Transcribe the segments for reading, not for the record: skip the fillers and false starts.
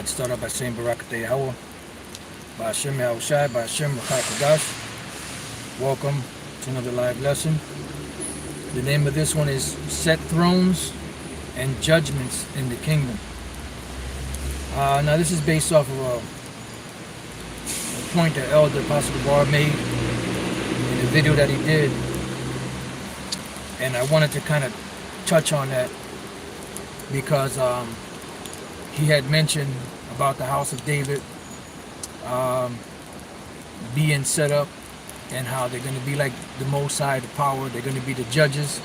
I'd start out by saying Barakateh Yahweh, Ba'ashem Yahushai, Ba'ashem Rakakadash. Welcome to another live lesson. The name of this one is Set Thrones and Judgments in the Kingdom. Now this is based off of a point that Elder Apostle Bar made in the video that he did. And I wanted to kind of touch on that because he had mentioned about the house of David being set up and how they're going to be like the Most High, the power. They're going to be the judges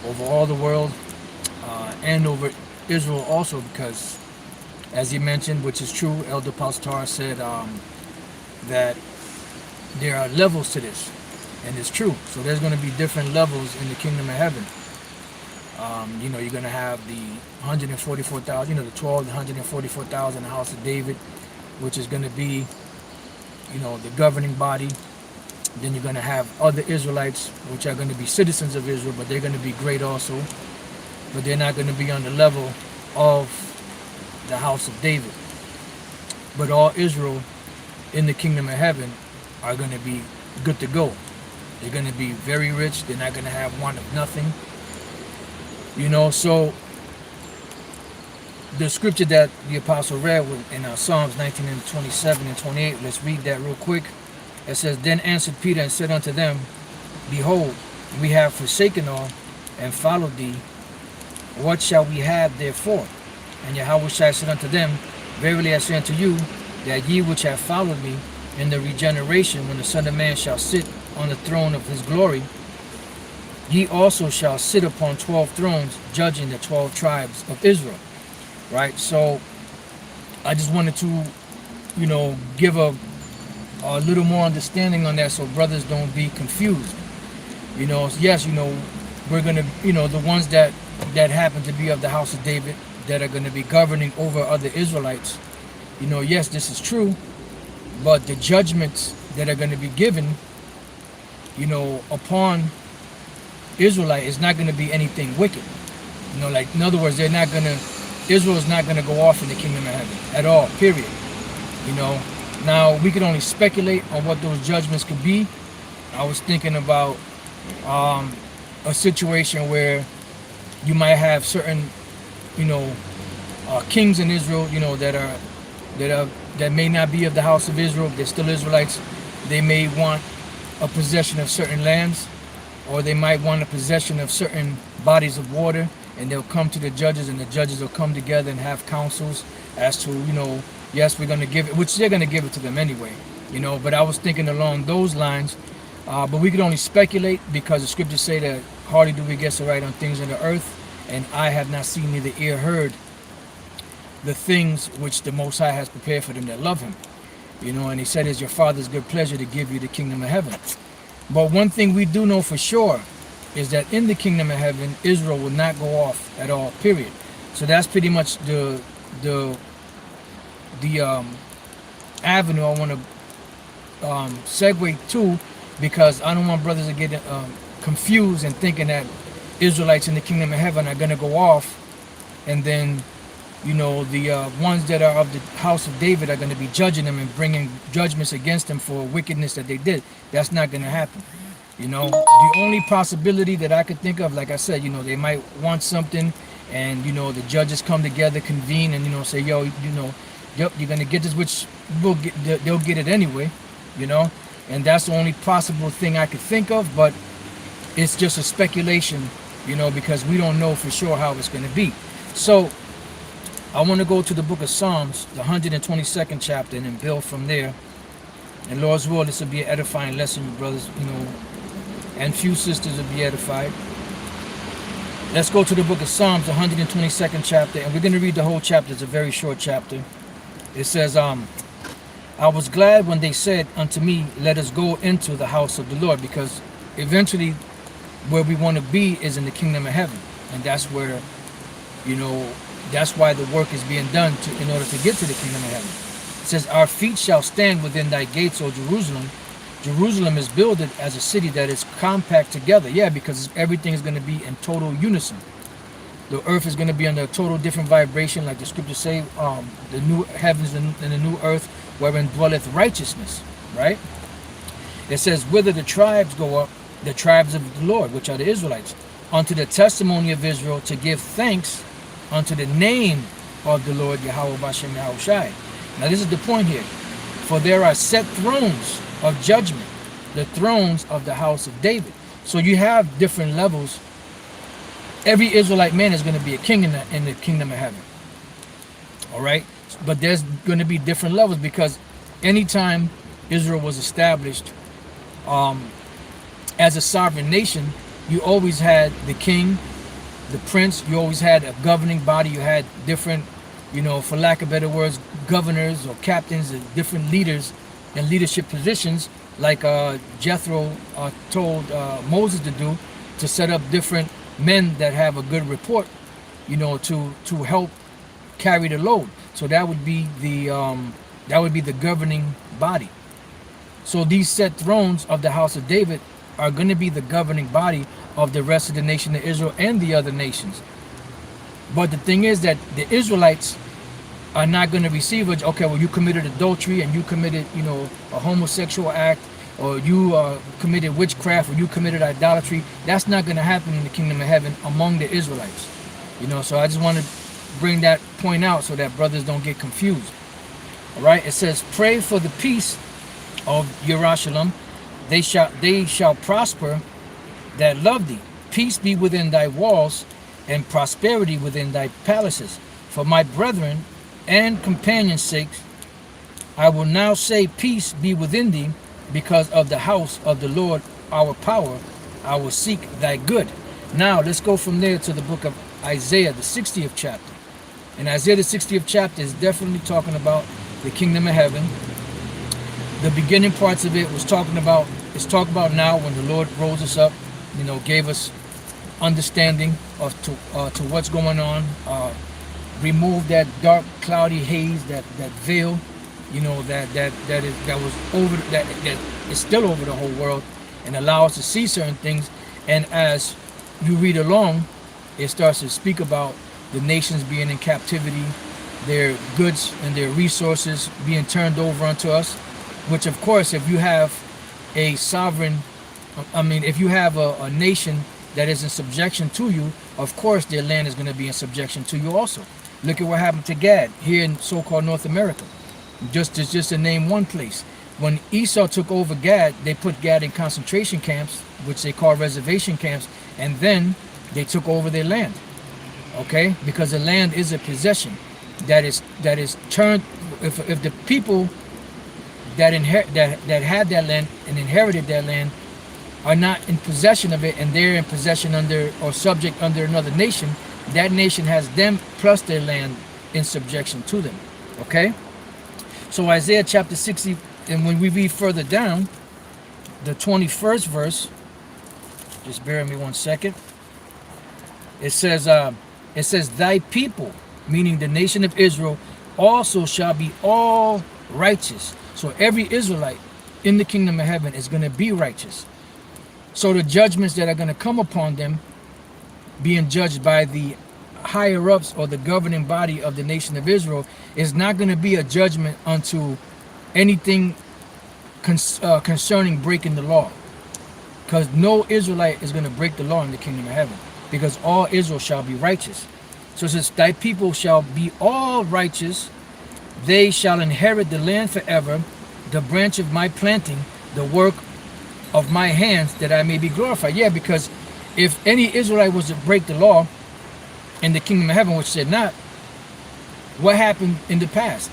over all the world and over Israel also, because as he mentioned, which is true, Elder Pastor said that there are levels to this, and it's true. So there's going to be different levels in the kingdom of heaven. You're going to have the 144,000, the 12, the 144,000, the house of David, which is going to be, the governing body. Then you're going to have other Israelites, which are going to be citizens of Israel, but they're going to be great also. But they're not going to be on the level of the house of David. But all Israel in the kingdom of heaven are going to be good to go. They're going to be very rich. They're not going to have want of nothing. So the scripture that the apostle read in Psalms 19 and 27 and 28, let's read that real quick. It says, Then answered Peter and said unto them, Behold, we have forsaken all and followed thee. What shall we have therefore? And Yahushua said unto them, Verily I say unto you, that ye which have followed me in the regeneration, when the Son of Man shall sit on the throne of his glory, ye also shall sit upon 12 thrones, judging the 12 tribes of Israel. Right? So I just wanted to, give a little more understanding on that, so brothers don't be confused. Yes, we're going to, the ones that happen to be of the house of David, that are going to be governing over other Israelites. Yes, this is true, but the judgments that are going to be given, upon Israelite is not going to be anything wicked. In other words, Israel is not going to go off in the kingdom of heaven at all, period. Now we can only speculate on what those judgments could be. I was thinking about a situation where you might have certain, kings in Israel, that may not be of the house of Israel. They're still Israelites. They may want a possession of certain lands, or they might want a possession of certain bodies of water, and they'll come to the judges, and the judges will come together and have councils as to, yes, we're going to give it, which they're going to give it to them anyway, but I was thinking along those lines, but we could only speculate, because the scriptures say that hardly do we guess aright on things in the earth, and I have not seen, neither ear heard the things which the Most High has prepared for them that love him. And he said, it's your Father's good pleasure to give you the kingdom of heaven. But one thing we do know for sure is that in the kingdom of heaven, Israel will not go off at all, period. So that's pretty much the avenue I want to segue to, because I don't want brothers to get confused and thinking that Israelites in the kingdom of heaven are going to go off, and then the ones that are of the house of David are going to be judging them and bringing judgments against them for wickedness that they did. That's not going to happen. The only possibility that I could think of, like I said, they might want something, and the judges come together, convene, and say, yo, yep, you're going to get this, which they'll get it anyway, and that's the only possible thing I could think of, but it's just a speculation, because we don't know for sure how it's going to be. So I want to go to the book of Psalms, the 122nd chapter, and then build from there. And Lord's will, this will be an edifying lesson, you brothers, and few sisters will be edified. Let's go to the book of Psalms, the 122nd chapter, and we're going to read the whole chapter. It's a very short chapter. It says, I was glad when they said unto me, let us go into the house of the Lord, because eventually where we want to be is in the kingdom of heaven. And that's where, that's why the work is being done in order to get to the kingdom of heaven. It says, our feet shall stand within thy gates, O Jerusalem. Jerusalem is builded as a city that is compact together. Yeah, because everything is going to be in total unison. The earth is going to be under a total different vibration, like the scriptures say, the new heavens and the new earth, wherein dwelleth righteousness, right? It says, whither the tribes go up, the tribes of the Lord, which are the Israelites, unto the testimony of Israel, to give thanks unto the name of the Lord Yahweh Bashem Yahushai. Now this is the point here. For there are set thrones of judgment, the thrones of the house of David. So you have different levels. Every Israelite man is going to be a king in the kingdom of heaven. All right? But there's going to be different levels, because anytime Israel was established as a sovereign nation, you always had the king, the prince, you always had a governing body, you had different, for lack of better words, governors or captains and different leaders in leadership positions, like Jethro told Moses to do, to set up different men that have a good report, to help carry the load. So that would be the governing body. So these set thrones of the house of David are going to be the governing body of the rest of the nation of Israel and the other nations. But the thing is that the Israelites are not going to receive it. Okay, well, you committed adultery and you committed, a homosexual act, or you committed witchcraft, or you committed idolatry. That's not going to happen in the kingdom of heaven among the Israelites. So I just want to bring that point out so that brothers don't get confused. All right, it says, pray for the peace of Jerusalem. They shall prosper that love thee. Peace be within thy walls, and prosperity within thy palaces. For my brethren and companions' sakes, I will now say, peace be within thee, because of the house of the Lord our power. I will seek thy good. Now let's go from there to the book of Isaiah, the 60th chapter. And Isaiah, the 60th chapter, is definitely talking about the kingdom of heaven. The beginning parts of it was talking about now when the Lord rose us up, gave us understanding to what's going on, remove that dark, cloudy haze, that veil, that was over, that is still over the whole world, and allow us to see certain things. And as you read along, it starts to speak about the nations being in captivity, their goods and their resources being turned over unto us, which of course, if you have a sovereign, if you have a nation that is in subjection to you, of course their land is going to be in subjection to you also. Look at what happened to Gad here in so-called North America. Just to name one place. When Esau took over Gad, they put Gad in concentration camps, which they call reservation camps, and then they took over their land. Okay? Because the land is a possession that is turned. If the people that had that land and inherited that land are not in possession of it, and they're in possession under or subject under another nation, that nation has them plus their land in subjection to them. Okay? So Isaiah chapter 60, and when we read further down, the 21st verse, just bear with me 1 second. It says, thy people, meaning the nation of Israel, also shall be all righteous. So every Israelite in the kingdom of heaven is going to be righteous. So the judgments that are going to come upon them, being judged by the higher ups or the governing body of the nation of Israel, is not going to be a judgment unto anything concerning breaking the law. Because no Israelite is going to break the law in the kingdom of heaven, because all Israel shall be righteous. So it says, thy people shall be all righteous, they shall inherit the land forever, the branch of my planting, the work of my hands, that I may be glorified. Yeah, because if any Israelite was to break the law in the kingdom of heaven, which said not, what happened in the past?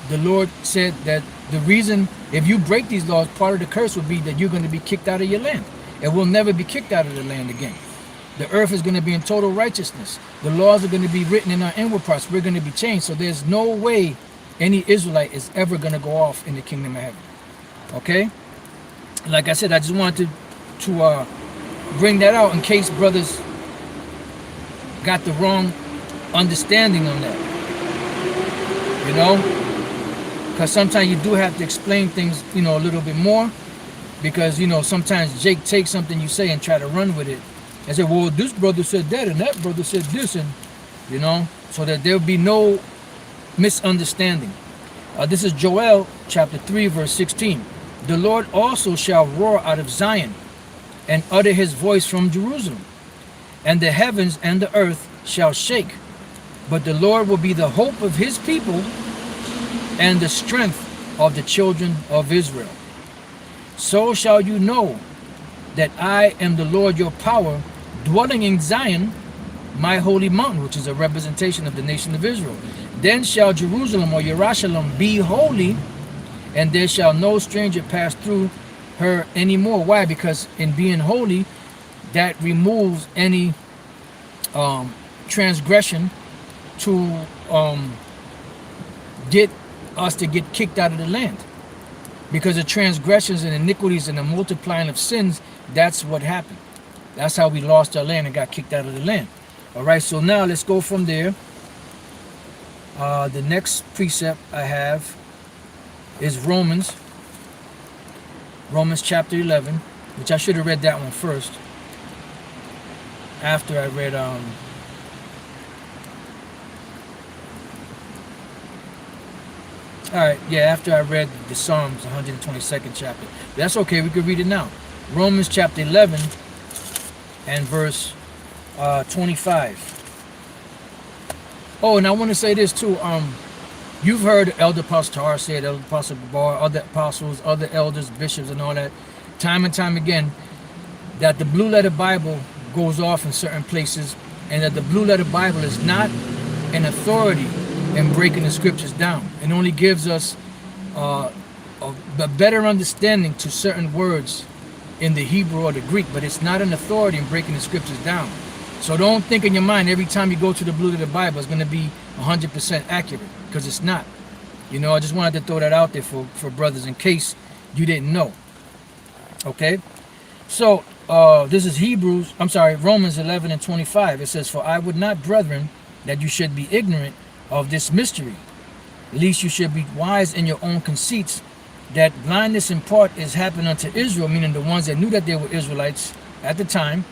The Lord said that the reason, if you break these laws, part of the curse will be that you're going to be kicked out of your land. It will never be kicked out of the land again. The earth is going to be in total righteousness. The laws are going to be written in our inward parts. We're going to be changed. So there's no way any Israelite is ever going to go off in the kingdom of heaven. Okay? Like I said, I just wanted to bring that out in case brothers got the wrong understanding on that. You know? Because sometimes you do have to explain things, a little bit more. Because, sometimes Jake takes something you say and try to run with it. And say, well, this brother said that and that brother said this. And you know, so that there will be no misunderstanding. This is Joel chapter 3 verse 16. The Lord also shall roar out of Zion and utter his voice from Jerusalem, and the heavens and the earth shall shake, but the Lord will be the hope of his people and the strength of the children of Israel. So shall you know that I am the Lord your power, dwelling in Zion, my holy mountain, which is a representation of the nation of Israel. Then shall Jerusalem or Yerushalayim be holy, and there shall no stranger pass through her anymore. Why? Because in being holy, that removes any transgression to get us to get kicked out of the land. Because the transgressions and iniquities and the multiplying of sins, that's what happened. That's how we lost our land and got kicked out of the land. All right, so now let's go from there. The next precept I have is Romans chapter 11, which I should have read that one first. After I read after I read the Psalms 122nd chapter. But that's okay, we could read it now. Romans chapter 11 and verse 25. Oh, and I want to say this too. You've heard Elder Pastor say it, Elder Apostle Gabar, other apostles, other elders, bishops, and all that, time and time again, that the Blue Letter Bible goes off in certain places, and that the Blue Letter Bible is not an authority in breaking the scriptures down. It only gives us a better understanding to certain words in the Hebrew or the Greek, but it's not an authority in breaking the scriptures down. So don't think in your mind every time you go to the Blue Letter Bible it's going to be 100% accurate, because it's not. You know, I just wanted to throw that out there for brothers in case you didn't know. Okay? So, this is Romans 11 and 25. It says, "For I would not, brethren, that you should be ignorant of this mystery, lest you should be wise in your own conceits, that blindness in part is happened unto Israel," meaning the ones that knew that they were Israelites at the time,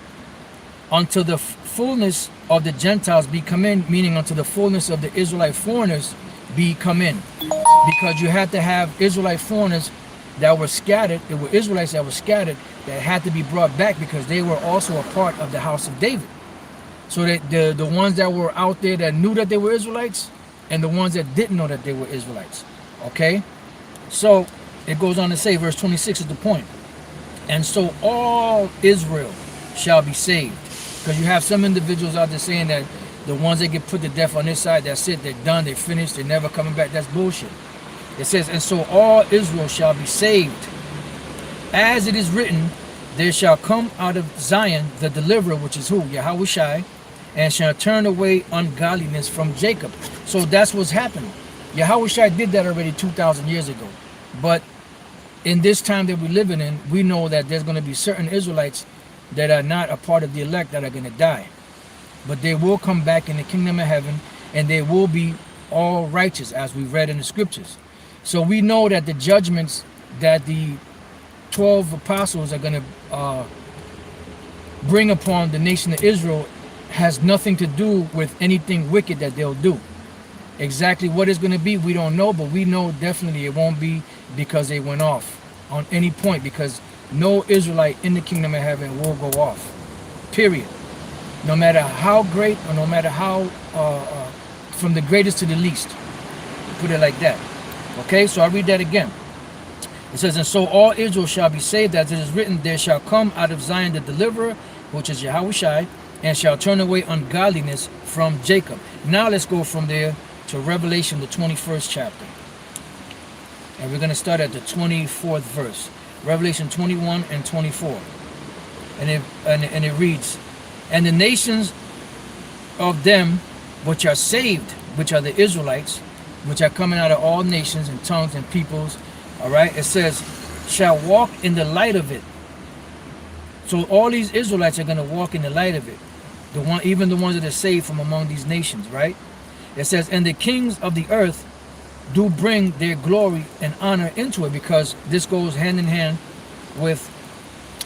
"until the fullness of the Gentiles be come in," meaning until the fullness of the Israelite foreigners be come in. Because you had to have Israelite foreigners that were scattered. There were Israelites that were scattered that had to be brought back, because they were also a part of the house of David. So that the ones that were out there that knew that they were Israelites, and the ones that didn't know that they were Israelites. Okay? So it goes on to say, verse 26 is the point. "And so all Israel shall be saved." Because you have some individuals out there saying that the ones that get put to death on this side, that's it, they're done, they're finished, they're never coming back. That's bullshit. It says, "And so all Israel shall be saved. As it is written, there shall come out of Zion the deliverer," which is who? Yahushai, "and shall turn away ungodliness from Jacob." So that's what's happening. Yahushai did that already 2,000 years ago. But in this time that we're living in, we know that there's going to be certain Israelites that are not a part of the elect that are going to die. But they will come back in the kingdom of heaven, and they will be all righteous, as we read in the scriptures. So we know that the judgments that the 12 apostles are going to bring upon the nation of Israel has nothing to do with anything wicked that they'll do. Exactly what it's going to be, we don't know, but we know definitely it won't be because they went off on any point, because no Israelite in the kingdom of heaven will go off. Period. No matter how great, or no matter how, from the greatest to the least. Put it like that. Okay, so I'll read that again. It says, "And so all Israel shall be saved, as it is written, there shall come out of Zion the deliverer, which is Yahushai, and shall turn away ungodliness from Jacob." Now let's go from there to Revelation, the 21st chapter. And we're going to start at the 24th verse. Revelation 21 and 24. And it reads, "And the nations of them which are saved, which are the Israelites, which are coming out of all nations and tongues and peoples," all right, it says, "shall walk in the light of it." So all these Israelites are going to walk in the light of it. Even the ones that are saved from among these nations, right? It says, "And the kings of the earth do bring their glory and honor into it," because this goes hand in hand with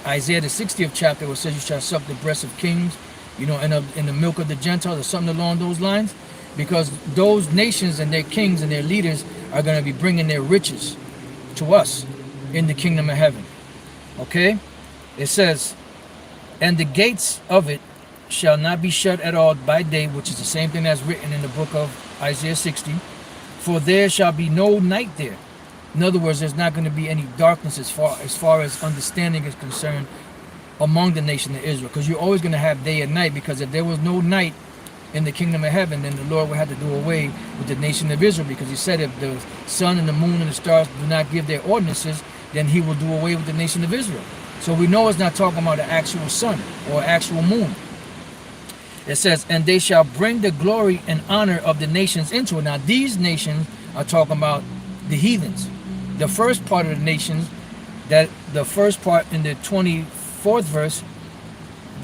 Isaiah the 60th chapter, where it says, "You shall suck the breast of kings you know, in the milk of the Gentiles or something along those lines, because those nations and their kings and their leaders are going to be bringing their riches to us in the kingdom of heaven. Okay? It says, and the gates of it shall not be shut at all by day, which is the same thing that's written in the book of Isaiah 60, for there shall be no night there. In other words, there's not going to be any darkness as far as understanding is concerned among the nation of Israel, because you're always going to have day and night, because if there was no night in the kingdom of heaven, then the Lord would have to do away with the nation of Israel, because he said if the sun and the moon and the stars do not give their ordinances, then he will do away with the nation of Israel. So we know it's not talking about the actual sun or actual moon. It says, and they shall bring the glory and honor of the nations into it. Now these nations are talking about the heathens. The first part of the nations, that the first part in the 24th verse,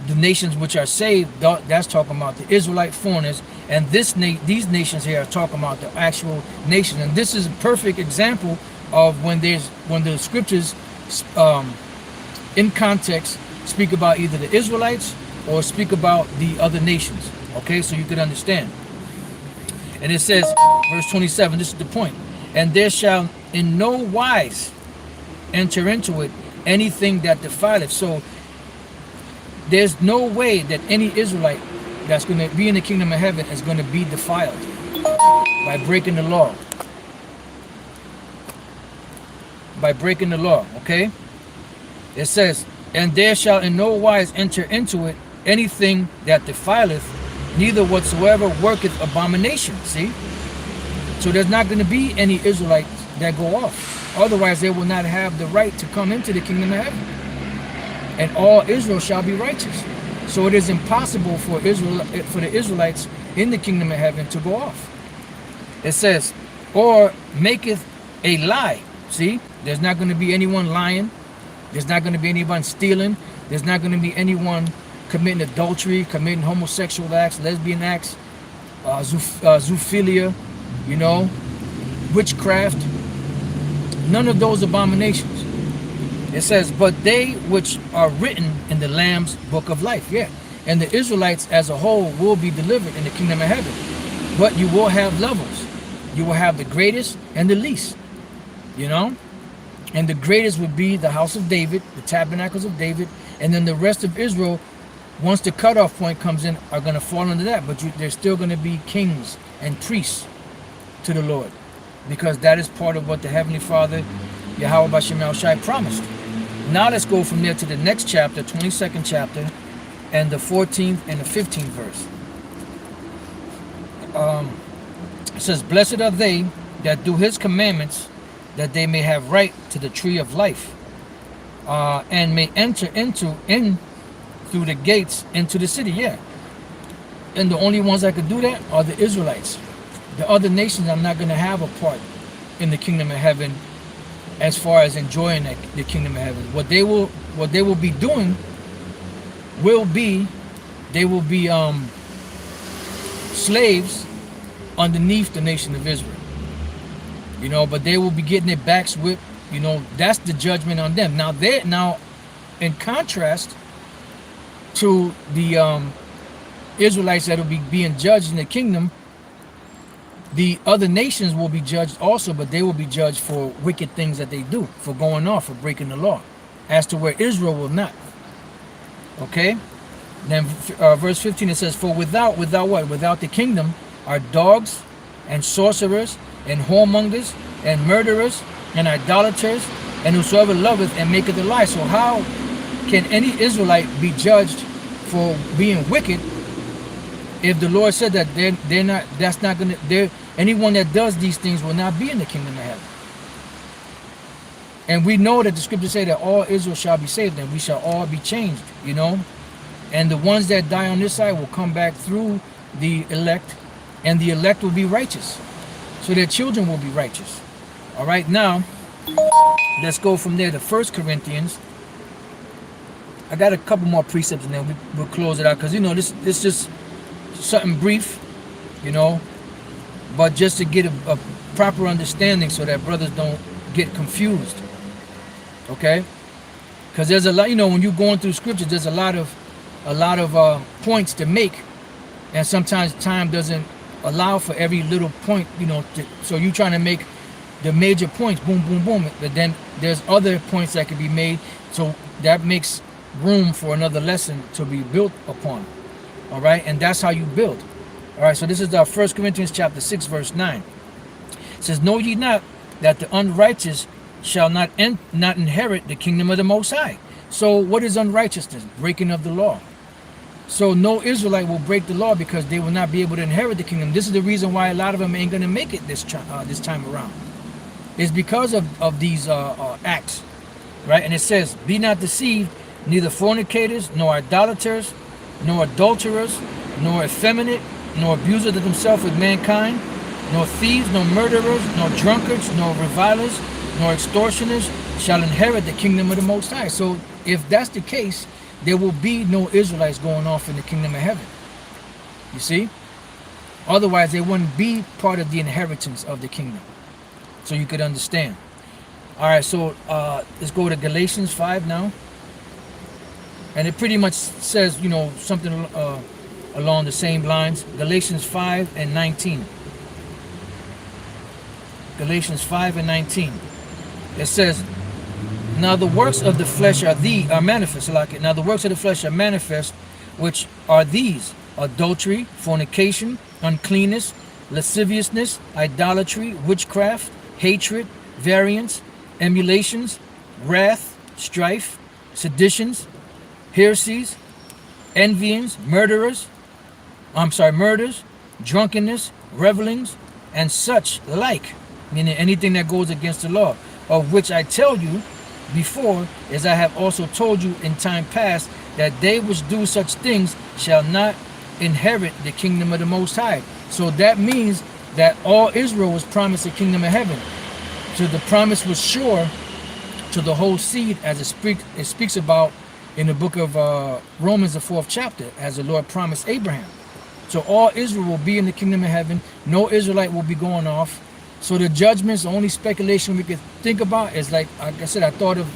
the nations which are saved, that's talking about the Israelite foreigners, and these nations here are talking about the actual nations. And this is a perfect example of when the scriptures in context speak about either the Israelites or speak about the other nations. Okay, so you could understand. And it says, verse 27, this is the point, and there shall in no wise enter into it anything that defileth. So there's no way that any Israelite that's going to be in the kingdom of heaven is going to be defiled by breaking the law. By breaking the law, okay? It says, and there shall in no wise enter into it anything that defileth, neither whatsoever worketh abomination. See? So there's not going to be any Israelites that go off. Otherwise, they will not have the right to come into the kingdom of heaven. And all Israel shall be righteous. So it is impossible for the Israelites in the kingdom of heaven to go off. It says, or maketh a lie. See? There's not going to be anyone lying. There's not going to be anyone stealing. There's not going to be anyone committing adultery, committing homosexual acts, lesbian acts, zoophilia, you know, witchcraft. None of those abominations. It says, but they which are written in the Lamb's book of life. Yeah. And the Israelites as a whole will be delivered in the kingdom of heaven. But you will have levels. You will have the greatest and the least. You know? And the greatest would be the house of David, the tabernacles of David. And then the rest of Israel, once the cutoff point comes in, are going to fall under that. But there's still going to be kings and priests to the Lord. Because that is part of what the Heavenly Father, Yahweh B'Shem Shai, promised. Now let's go from there to the next chapter, 22nd chapter, and the 14th and the 15th verse. It says, blessed are they that do his commandments, that they may have right to the tree of life, and may enter in through the gates into the city. Yeah. And the only ones that could do that are the Israelites. The other nations are not going to have a part in the kingdom of heaven as far as enjoying the kingdom of heaven. What they will be doing will be, they will be slaves underneath the nation of Israel. You know, but they will be getting their backs whipped. You know, that's the judgment on them. Now in contrast to the Israelites that will be being judged in the kingdom, the other nations will be judged also, but they will be judged for wicked things that they do, for going off, for breaking the law, as to where Israel will not. Okay? Then verse 15, it says, for without what? Without the kingdom are dogs and sorcerers and whoremongers and murderers and idolaters and whosoever loveth and maketh a lie. So how can any Israelite be judged for being wicked if the Lord said that they're not, that's not going to, anyone that does these things will not be in the kingdom of heaven? And we know that the scriptures say that all Israel shall be saved and we shall all be changed, you know. And the ones that die on this side will come back through the elect, and the elect will be righteous. So their children will be righteous. All right, now, let's go from there to 1 Corinthians. I got a couple more precepts and then we'll close it out, because, you know, this just something brief, you know, but just to get a proper understanding so that brothers don't get confused. Okay? Because there's a lot, you know, when you're going through scriptures, there's a lot of a lot of points to make, and sometimes time doesn't allow for every little point, so you're trying to make the major points, boom, boom, boom, but then there's other points that can be made, so that makes room for another lesson to be built upon. All right, and that's how you build. All right, so this is 1 Corinthians chapter 6, verse 9. It says, know ye not that the unrighteous shall not inherit the kingdom of the Most High. So what is unrighteousness? Breaking of the law. So no Israelite will break the law because they will not be able to inherit the kingdom. This is the reason why a lot of them ain't going to make it this time around. It's because of these acts, right? And it says, be not deceived, neither fornicators, nor idolaters, nor adulterers, nor effeminate, nor abusers of themselves with mankind, nor thieves, nor murderers, nor drunkards, nor revilers, nor extortioners shall inherit the kingdom of the Most High. So if that's the case, there will be no Israelites going off in the kingdom of heaven. You see? Otherwise, they wouldn't be part of the inheritance of the kingdom. So you could understand. All right, so let's go to Galatians 5 now. And it pretty much says, something along the same lines. Galatians 5 and 19. Galatians 5 and 19. It says, now the works of the flesh are manifest. Now the works of the flesh are manifest, which are these: adultery, fornication, uncleanness, lasciviousness, idolatry, witchcraft, hatred, variance, emulations, wrath, strife, seditions, heresies, envyings, murders, drunkenness, revelings, and such like, meaning anything that goes against the law, of which I tell you before, as I have also told you in time past, that they which do such things shall not inherit the kingdom of the Most High. So that means that all Israel was promised the kingdom of heaven. So the promise was sure to the whole seed, as it speaks about in the book of Romans, the 4th chapter, as the Lord promised Abraham. So all Israel will be in the kingdom of heaven. No Israelite will be going off. So the judgments, the only speculation we could think about is like I said, I thought of,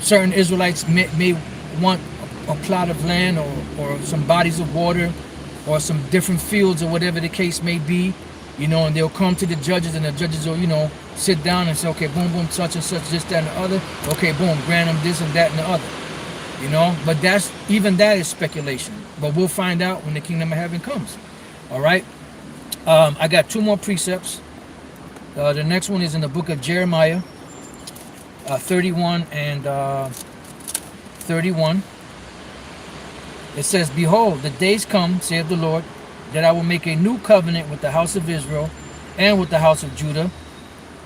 certain Israelites may want a plot of land or some bodies of water or some different fields or whatever the case may be, and they'll come to the judges, and the judges will, sit down and say, okay, boom, boom, such and such, this, that, and the other. Okay, boom, grant them this and that and the other, but that is speculation. But we'll find out when the kingdom of heaven comes. All right. I got 2 more precepts. The next one is in the book of Jeremiah 31 and 31. It says, behold, the days come, saith the Lord, that I will make a new covenant with the house of Israel and with the house of Judah,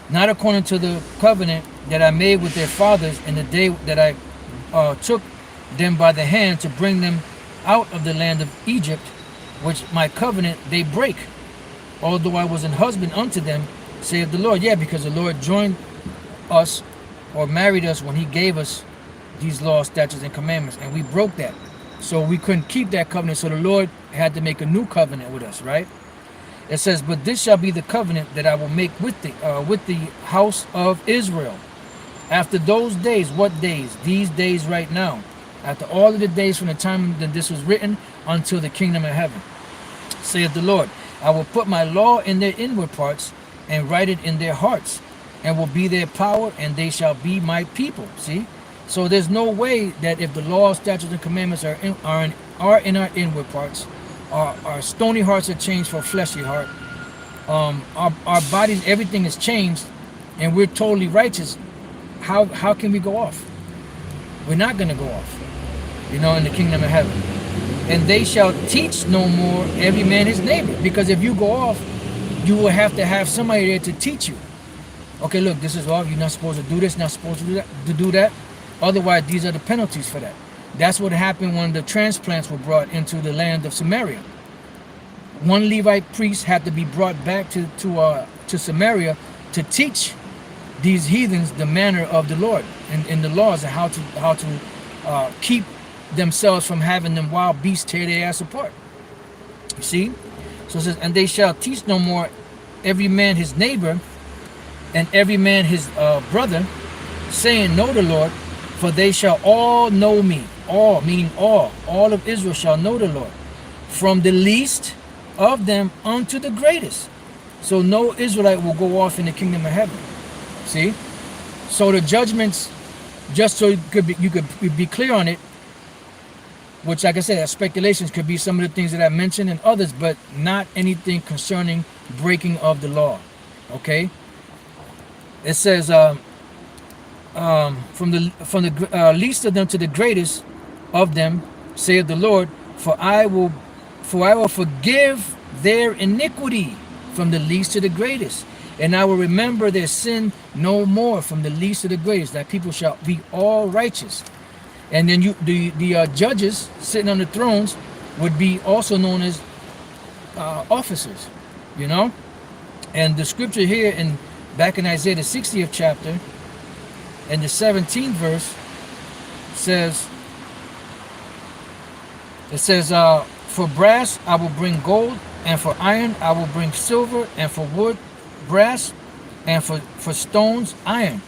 not according to the covenant that I made with their fathers in the day that I took them by the hand to bring them out of the land of Egypt, which my covenant they break, although I was an husband unto them, saith the Lord. Yeah, because the Lord joined us or married us when he gave us these laws, statutes, and commandments, and we broke that. So we couldn't keep that covenant, so the Lord had to make a new covenant with us, right? It says, but this shall be the covenant that I will make with the house of Israel. After those days, what days? These days right now. After all of the days from the time that this was written until the kingdom of heaven, saith the Lord, I will put my law in their inward parts and write it in their hearts, and will be their power, and they shall be my people. See? So there's no way that if the law, statutes, and commandments are in our inward parts, our stony hearts are changed for a fleshy heart, our bodies, everything is changed, and we're totally righteous, how can we go off? We're not going to go off, in the kingdom of heaven. And they shall teach no more every man his neighbor, because if you go off, you will have to have somebody there to teach you. Okay, look, this is off. You're not supposed to do this, not supposed to do that. Otherwise, these are the penalties for that. That's what happened when the transplants were brought into the land of Samaria. One Levite priest had to be brought back to Samaria to teach these heathens the manner of the Lord and the laws and how to keep themselves from having them wild beasts tear their ass apart. You see? So it says, and they shall teach no more every man his neighbor and every man his brother, saying, know the Lord, for they shall all know me. all, meaning all of Israel shall know the Lord, from the least of them unto the greatest. So no Israelite will go off in the kingdom of heaven. See? So the judgments, just so you could be clear on it, which, like I said, speculations could be some of the things that I mentioned and others, but not anything concerning breaking of the law. Okay? It says, from the least of them to the greatest of them, saith the Lord, for I will forgive their iniquity from the least to the greatest, and I will remember their sin no more from the least to the greatest. That people shall be all righteous. And then the judges sitting on the thrones would be also known as officers, you know. And the scripture here back in Isaiah the 60th chapter and the 17th verse says, for brass I will bring gold, and for iron I will bring silver, and for wood brass, and for stones iron.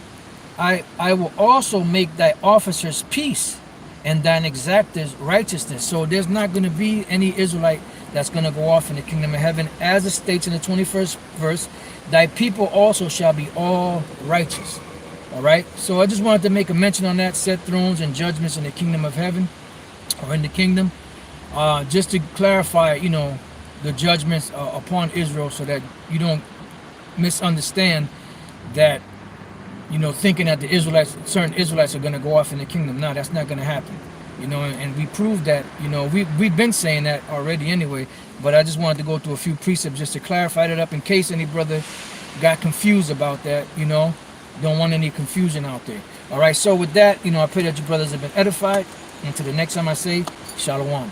I will also make thy officers peace, and thine exactors righteousness. So there's not going to be any Israelite that's going to go off in the kingdom of heaven. As it states in the 21st verse, thy people also shall be all righteous. All right. So I just wanted to make a mention on that, set thrones and judgments in the kingdom of heaven, or in the kingdom, just to clarify, you know, the judgments upon Israel, so that you don't misunderstand that, you know, thinking that certain Israelites are going to go off in the kingdom. No, that's not going to happen. You know, and we proved that, you know, we've been saying that already anyway, but I just wanted to go through a few precepts just to clarify that up in case any brother got confused about that, you know. Don't want any confusion out there. All right, so with that, you know, I pray that you brothers have been edified. Until the next time I say, Shalom.